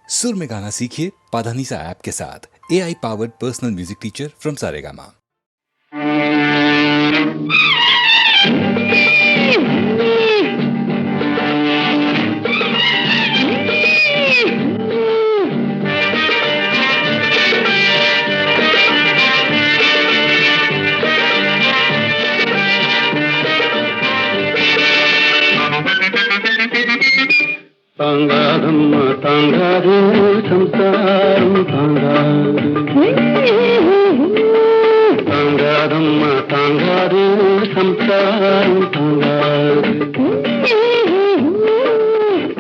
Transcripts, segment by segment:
सुर में गाना सीखिए पाधानीसा ऐप के साथ। AI powered personal music teacher from Saregama. தாங்காதம்மா தாங்காது சம்சாரம் தாங்காது, தாங்காதம்மா தாங்காது சம்சாரம் தாங்காது.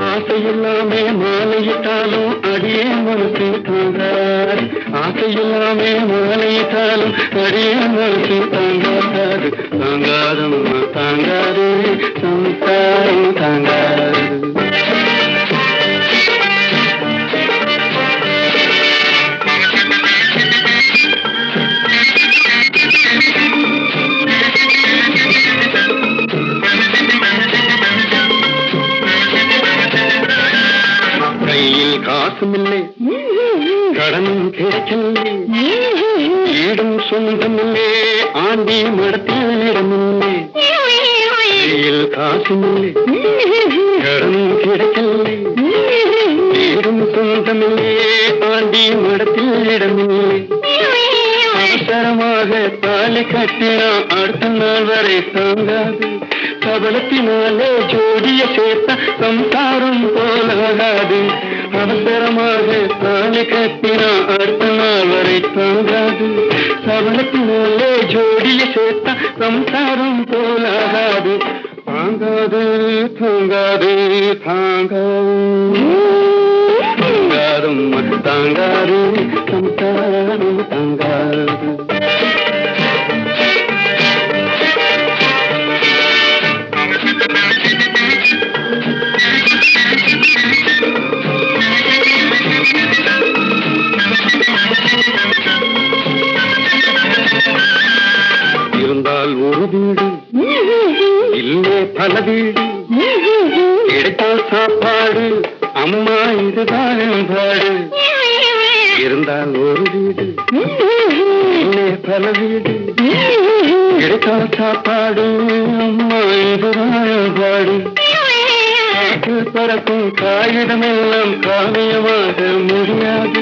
ஆசையில்லாமே மாலையிட்டாலும் அடியே மனசு தாங்காது, ஆசையில்லாமே மாலையிட்டாலும் அடியே மனசு தாங்காது. தாங்காதம்மா தாங்காது சம்சாரம் தாங்காது. கையில் காசுமில்லை, கடனும் கிடைக்கவில்லை, ஈடும் சொந்தமில்லை, ஆண்டி மடத்தில் இடமில்லை. கையில் காசுமில்லை, கடனும் கிடைக்கவில்லை, ஈடும் சொந்தமில்லை, ஆண்டி மடத்தில் இடமில்லை. அவசரமாக தாலி கட்டினா அடுத்த நாள் வரை தாங்காது, கபலத்தினாலே ஜோடிய சேர்த்த சம்சாரம் போலாகாது. அவசரமாக தாலி கட்டினா அடுத்த நாள் வரை தாங்காது, கபலத்தினாலே ஜோடிய சேர்த்த சம்சாரம் போலாகாது. தாங்காது தாங்காது தாங்காது, தாங்காதும் தாங்காது சம்சாரம் தாங்காது. இருந்தால் ஒரு வீடு இல்லே பல வீடு, கிடைத்தால் சாப்பாடு அம்மா இதுதான் பாடு. இருந்தால் ஒரு வீடு இல்லே பல வீடு, கிடைத்தால் சாப்பாடு அம்மா இதுதான் பாடு. காற்றில் பறக்கும் காகிதமெல்லாம் காவியமாக முடியாது,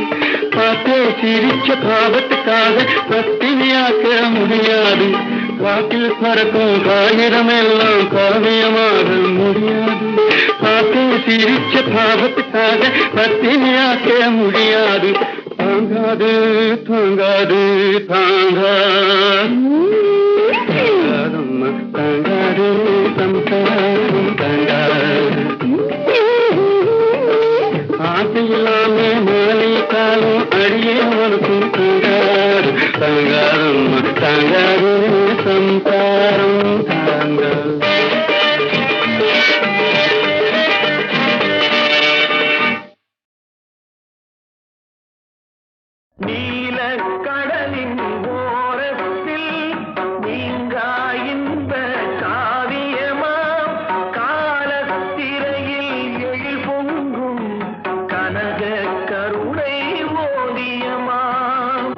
பார்த்தே சிரிச்ச பாவத்துக்காக பத்தினியாக்க முடியாது. காற்றில் பறக்கும் காகிதமெல்லாம் காவியமாக முடியாது, பார்த்தே சிரிச்ச பாவத்துக்காக பத்தினியாக்க முடியாது. தாங்காது தாங்காது தாங்காது, தாங்காதம்மா தாங்காது சம்சாரம் தாங்காது. ஆசையில்லாமே மாலை காலம் அடியே மனசும் தாங்காது, தாங்காதம்மா தாங்காது சம்சாரம் தாங்காது. நீல கடலின் ஓரத்தில் நீங்கா இன்ப காவியமாம், காலத்திரையில் எழில் பொங்கும் கனக கருணை ஓவியமாம்.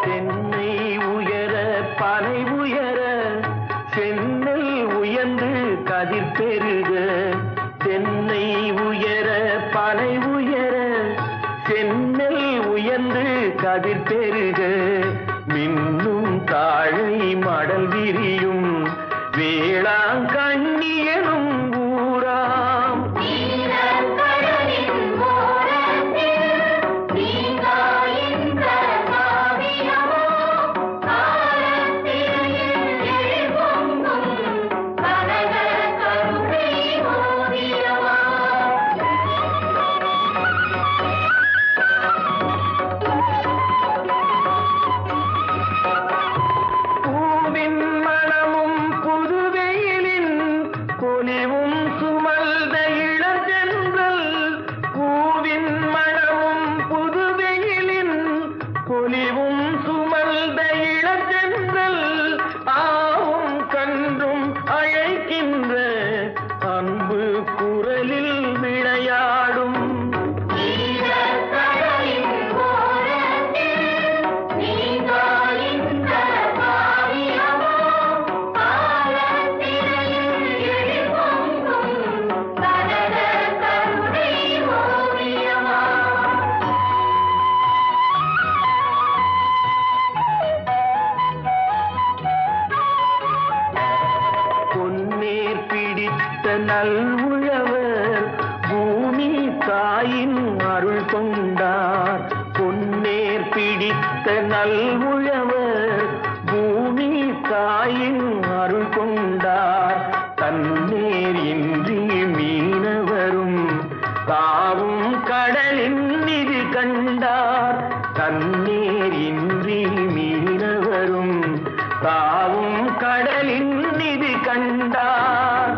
தென்னை உயர பனை உயர சென்னல் உயர்ந்து கதிர் பெருக, தென்னை உயர பனை உயர சென்னல் உயர்ந்து கதிர் பெருக, மின்னும் தாழை மடல் விரியும் வேளாங்கண்ணியனும் ஊராம். நல்வுழவர் பூமி தாயின் அருள் கொண்டார். பொன்னேர் பிடித்த நல்வுழவர் பூமி தாயின் அருள் கொண்டார். தன்னேர் இன்றி மீனவரும் தாவும் கடலின் நிதி கண்டார். தன்னேர் இன்றி மீனவரும் தாவும் கடலின் நிதி கண்டார்.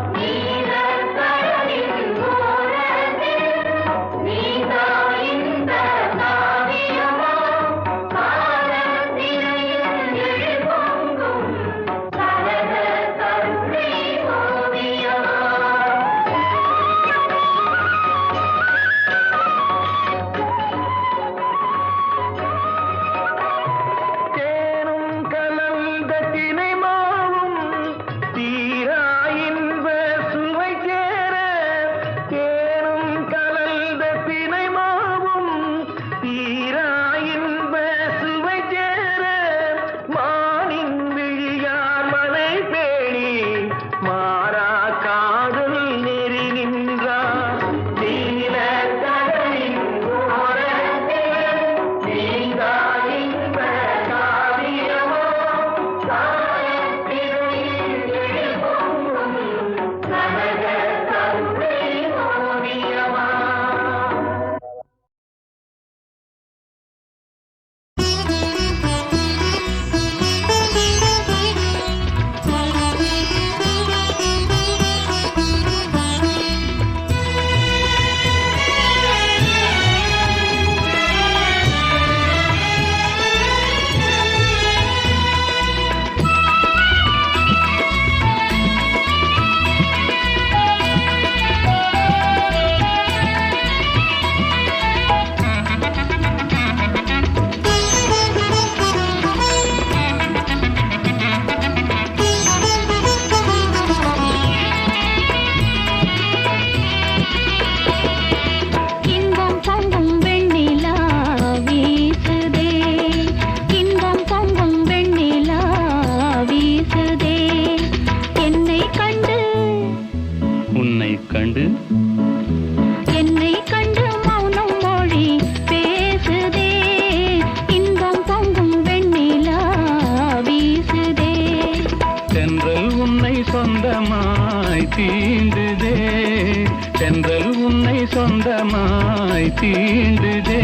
சொந்தமாய் தீண்டுதே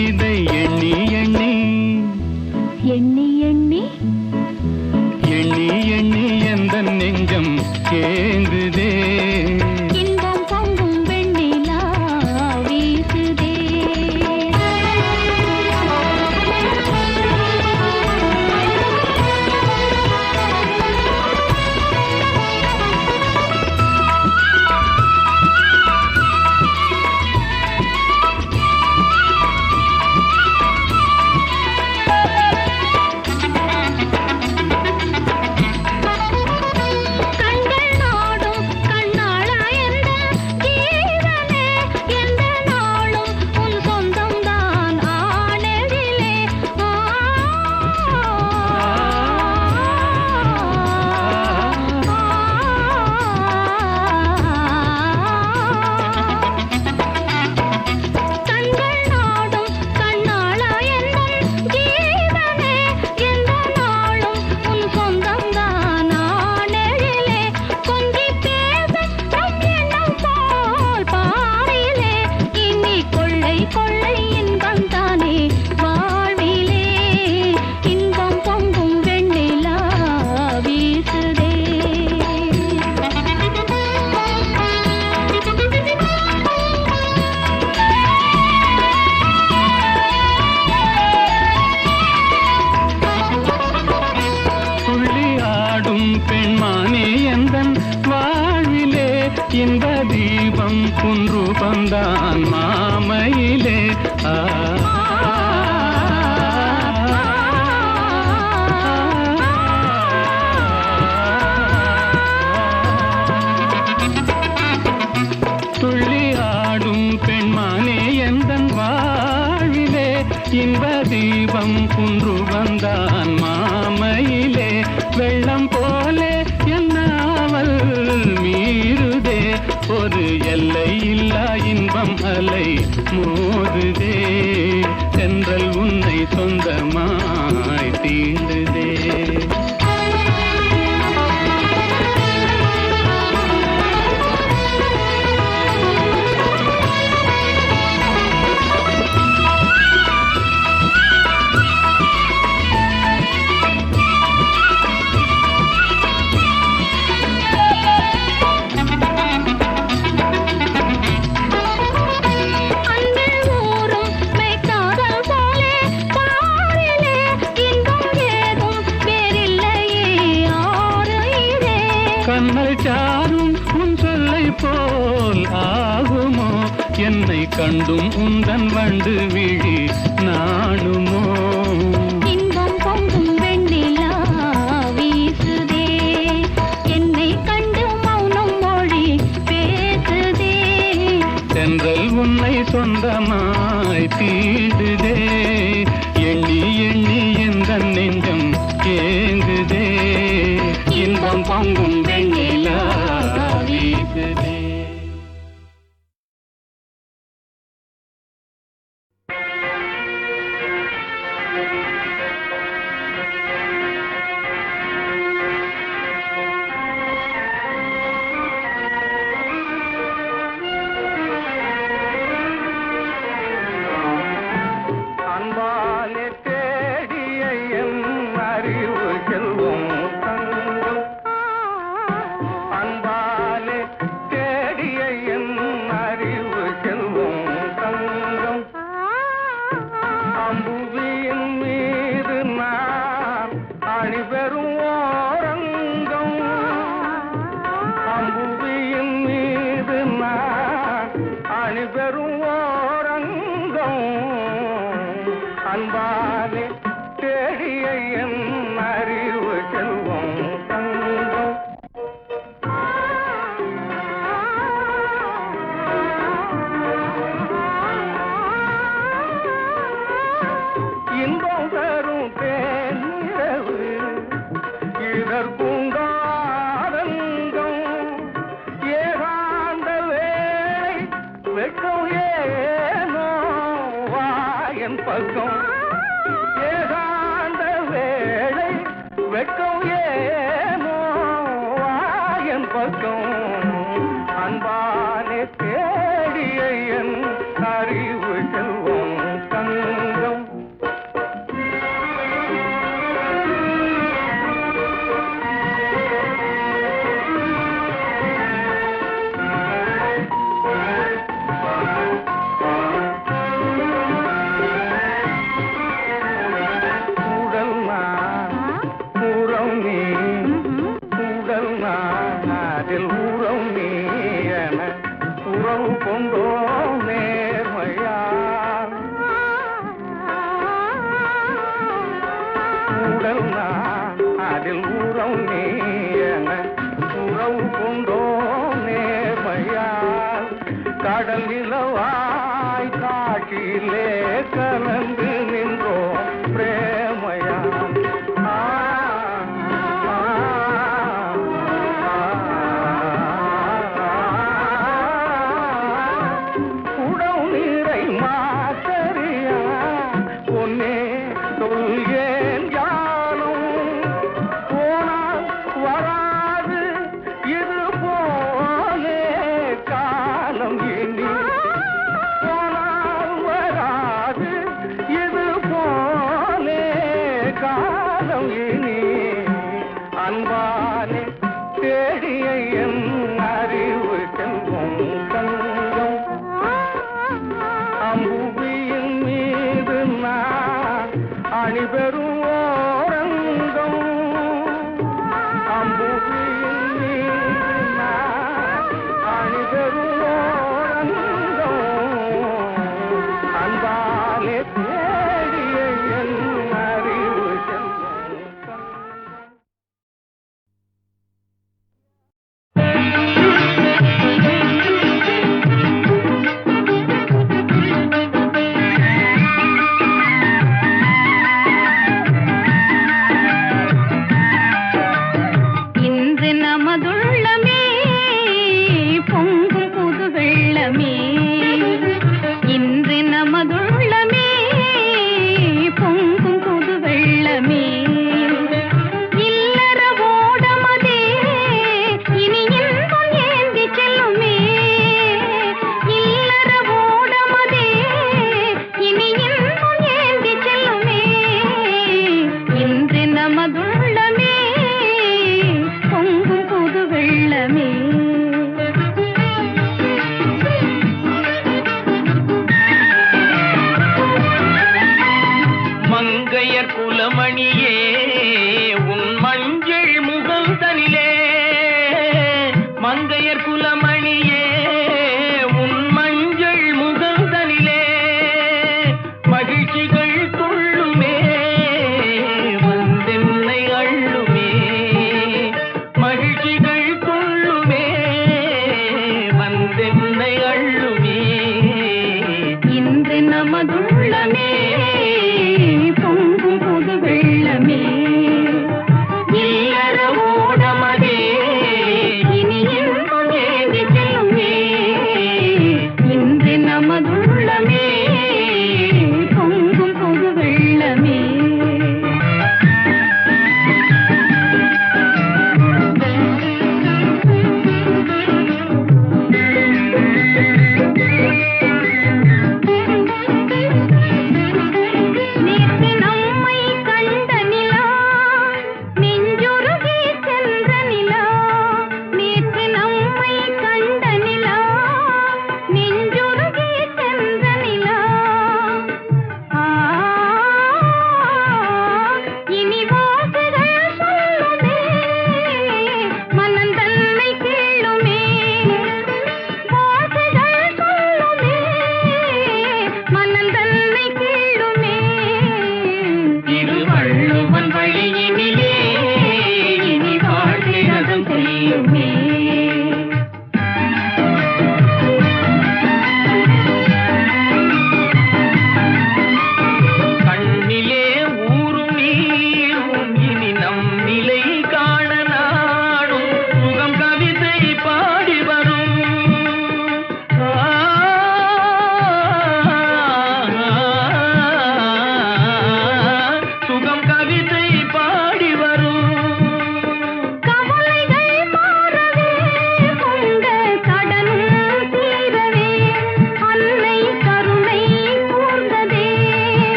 இதை எண்ணி எண்ணி எண்ணி எண்ணி எண்ணி எண்ணி எந்த நெஞ்சம் ஏங்குதே இன்பம் பொங்கும் வெண்ணிலா வீசுதே இந்த தீபம் குன்று பந்தான் மாமையிலே துள்ளி ஆடும் பெண்மானே எந்தன் வாழ்விலே இந்த தீபம் குன்று வந்தான் மாமையிலே வெள்ளம் போலே என்னாவல் மீறுதே ஒரு எல்லை இல்லா இன்பம் அலை மோதுதே தென்றல் உன்னை சொந்தமாய் தீண்டுதே கண்ணல் சாரும் உன் சொல்லை போல் ஆகுமோ என்னை கண்டும் உந்தன் வண்டு விழி நாணுமோ இன்பம் பொங்கும் வெண்ணிலா வீசுதே என்னை கண்டு மௌனம் மொழி பேசுதே தென்றல் உன்னை சொந்தமாய் தீண்டுதே எண்ணி எண்ணி எந்த நெஞ்சம் ஏங்குதே இன்பம் பொங்கும் வெண்ணிலா வீசுதே அன்பாலே தேடிய என் அறிவு செல்வம் தங்கம் அன்பாலே தேடிய என் அறிவு செல்வம் தங்கம் அம்புவியின் மீது நான் அணிபெறும் ஓரங்கம் அம்புவியின் மீது நான் அணிபெறும் ஓரங்கம் அன்பாலே தேடிய என் அறிவு செல்வம் தங்கம் இன்பம் தரும் தேனிரவு இதற்குண்டாரங்கம் ஏகாந்த வேளை வெட்கம் ஏனோ வாயன் பக்கம் ஏகாந்த வேளை வெட்கம் ஏனோ வாயன் பக்கம் அன்பானே தேடிய என் அறிவு செல்வம் தங்கம் உடல் நான் உறம் நீ உடல் நான் அதில் உறம் நீ என உறவு கொண்டோ நேர்மையால் உடல் நான் அதில் உறம் நீ என உறவு கொண்டோ நேர்மையால் கடல் நிலவாய் காட்சியிலே கலந்து நின்றோ பிரேமையால் உடவு நீரை மாசரியா பொன்னே சொல்கேன் ஞானம் போனால் வராது இது போலே காலம் இனி போனால் வராது இது போலே காலம் இனி அன்பானே தேடிய என் அறிவு செல்வம் தங்கம் அம்புவியின் மீது நான் அணிபெறும் ஓரங்கம் அம்புவியின் மீது நான் அணிபெறும் ஓரங்கம் அன்பாலே தேடிய என் அறிவு செல்வம் தங்கம்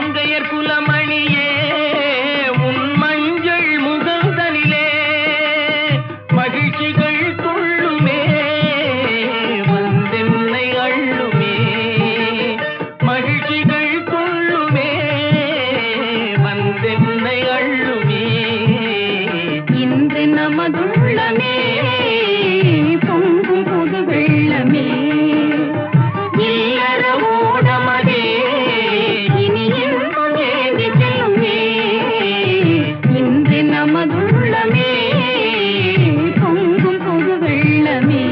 மங்கையர் குலமணியே உன் மஞ்சள் முகந்தனிலே மகிழ்ச்சிகள் துள்ளுமே வந்தென்னை அள்ளுமே மகிழ்ச்சிகள் துள்ளுமே வந்தென்னை அள்ளுமே இன்று நமதுள்ளமே பொங்கும் புது வெள்ளமே இல்லற ஓடமதே இனி இன்பம் ஏந்தி செல்லுமே இன்று நமதுள்ளமே பொங்கும் புது வெள்ளமே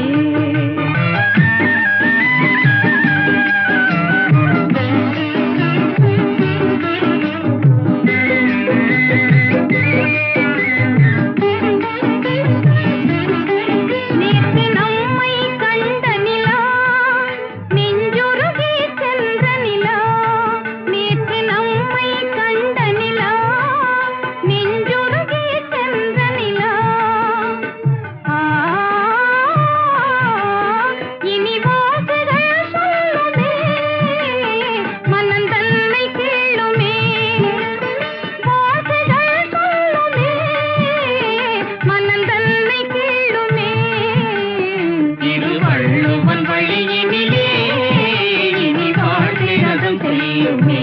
நேற்று நம்மை கண்ட நிலா நெஞ்சுருகி சென்ற நிலா நேற்று நம்மை கண்ட நிலா நெஞ்சுருகி சென்ற நிலா இனி வாக்குகள் சொல்லுமே மனந்தன்னை கேளுமே வாக்குகள் சொல்லுமே மனந்தன்னை கேளுமே திருவள்ளுவன் வழியினிலே இனி வாழ்கிறதும் செல்லுமே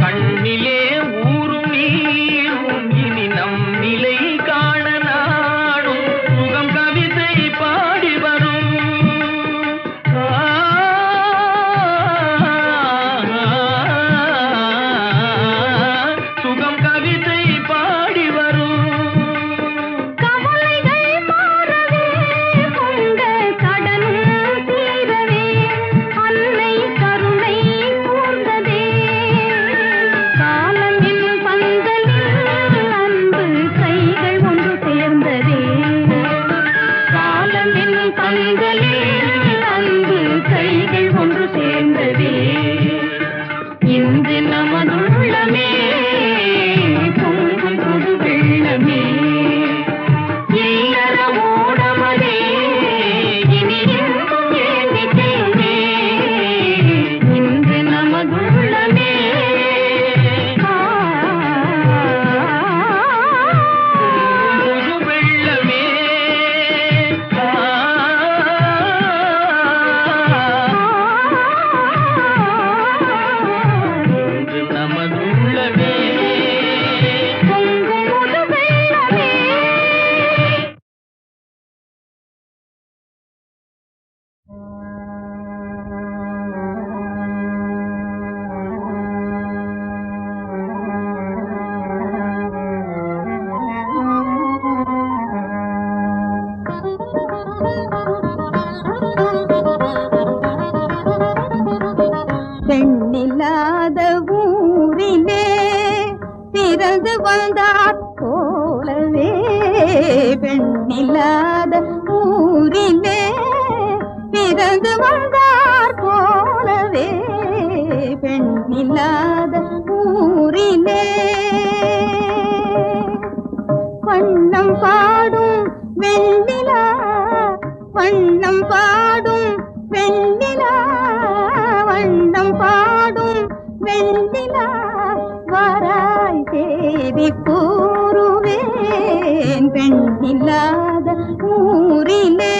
கண்ணிலே ஊரும் நீரும் இனி நம் நிலை காண நாடும் சுகம் கவிதை பாடி வரும் சுகம் கவிதை பாடி வரும் கவலைகள் மாறவே கொண்ட கடனும் தீரவே அன்னை கருணை கூர்ந்ததே காலமின் பந்தலில் அன்பு கைகள் ஒன்று சேர்ந்ததே காலமின் பந்தலில் அன்பு கைகள் ஒன்று சேர்ந்ததே இன்று நமதுள்ளமே பொங்கும் புது வெள்ளமே இல்லற ஓடமதே இனி இன்பம் ஏந்தி செல்லுமே இன்று நமதுள்ளமே புது வெள்ளமே இன்று நமதுள்ளமே பொங்கும் புது வெள்ளமே பெண்ணில்லாத ஊரிலே பிறந்து வந்தார் போலவே பெண்ணில்லாத ஊரிலே பிறந்து வந்தார் போலவே பெண்ணில்லாத ஊரிலே வண்ணம் பாடும் வெண்ணிலா வண்ணம் பாடும் வெண்ணிலா வண்ணம் பாடும் வெண்ணிலா வராய் தேடி கூறுவேன் பெண்ணில்லாத ஊரிலே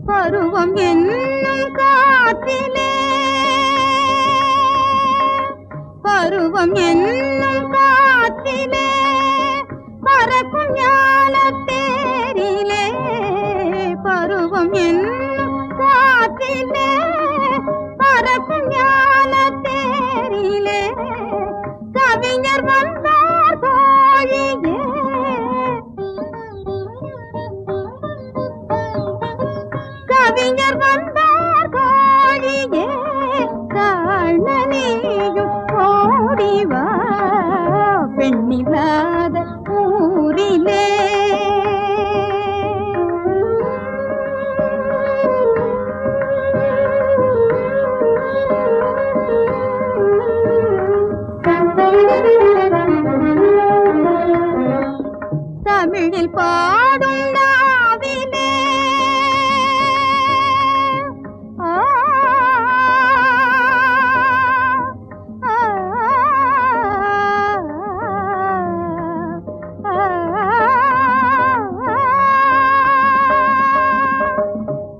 பருவம் என்னும் காற்றிலே பருவம் என்னும் காற்றிலே பறக்கும் ஞானத்தேரிலே பருவம் என்னும் காற்றிலே பறக்கும் ஞானத்தேரிலே கவிஞர் வந்தார் தோழியே கவிஞர் வந்தார் தோழியே காணனியும் ஓடிவா பெண்ணில்லாத ஊரிலே பாடும் நாவிலே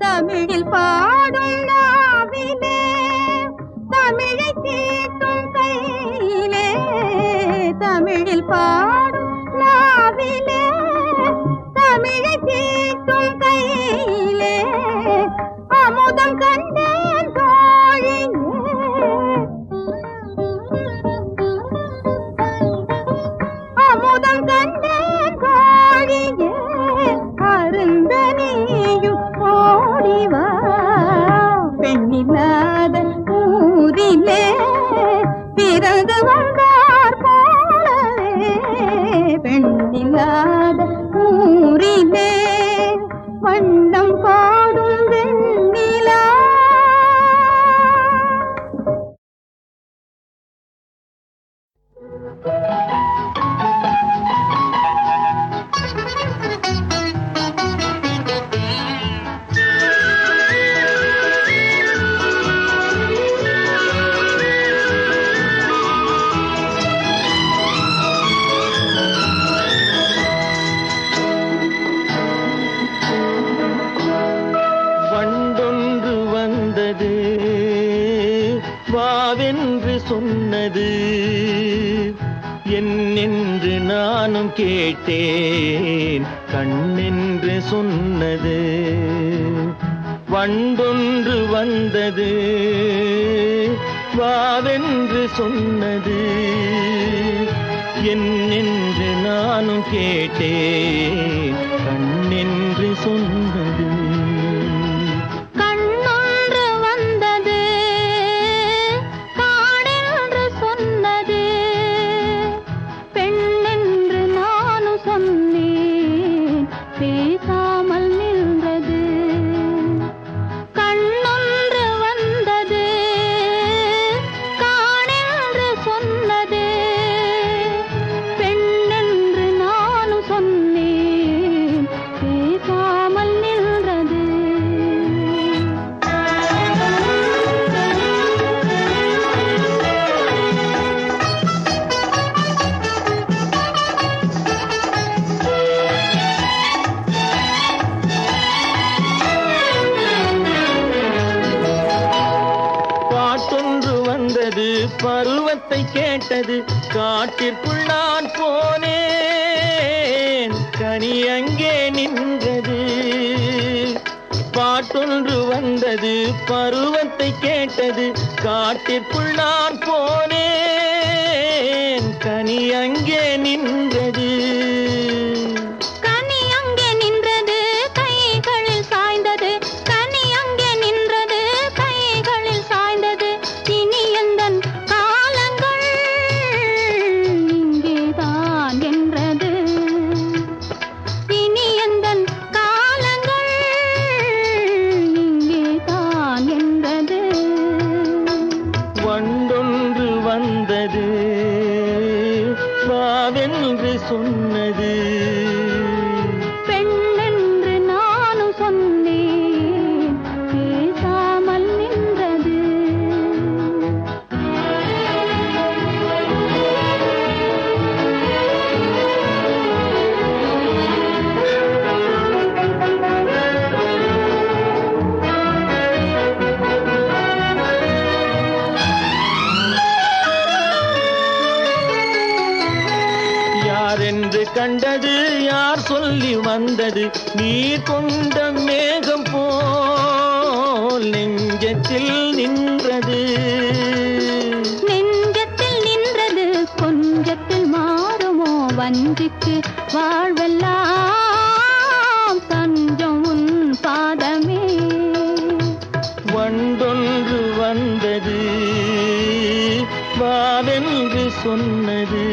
தமிழில் பாடும் நாவிலே தமிழை தீட்டும் கையிலே தமிழில் பாடும் நாவிலே தமிழை தீட்டும் கையிலே அமுதம் கண்டேன் தோழியே அமுதம் கண்டேன் தோழியே அருந்த நீயும் ஓடிவா பெண்ணில்லாத ஊரிலே பிறந்து வந்தார் போலவே பெண்ணில்லாத ஊரிலே வண்ணம் பாடும் வெண்ணிலா வண்டொன்று வந்தது வாவென்று சொன்னது என்னென்று நானும் கேட்டேன் கண்ணென்று சொன்னது வண்டொன்று வந்தது வாவென்று சொன்னது என்னென்று நானும் கேட்டேன் கண்ணென்று சொன்னது கண்ணொன்று வந்தது காடென்று சொன்னது பெண்ணென்று நானும் சொன்னேன் பேசாமல் நின்றது கண்ணொன்று வந்தது காடென்று சொன்னது பெண்ணென்று நானும் சொன்னேன் பேசாமல் நின்றது பாட்டொன்று வந்தது பருவத்தை கேட்டது காட்டிற்குள் நான் போனேன் கனி அங்கே நின்றது பாட்டொன்று வந்தது பருவத்தை கேட்டது காட்டிற்குள் நான் போனேன் கனி அங்கே நின்றது கனி அங்கே நின்றது கைகளில் சாய்ந்தது கனி அங்கே நின்றது கைகளில் சாய்ந்தது இனி எந்தன் காலங்கள் இங்கேதான் என்றது இனி எந்தன் காலங்கள் இங்கேதான் என்றது வண்டொன்று வந்தது வாவென்று சொன்னது பெண்ணென்று நானும் சொன்னேன் பேசாமல் நின்றது யாரென்று கண்டது யார் சொல்லி வந்தது நீர் கொண்ட மேகம் போல் நெஞ்சத்தில் நின்றது நெஞ்சத்தில் நின்றது கொஞ்சத்தில் மாறுமோ வஞ்சிக்கு வாழ்வெல்லாம் தஞ்சம் உன் பாதமே வண்டொன்று வந்தது வாவென்று சொன்னது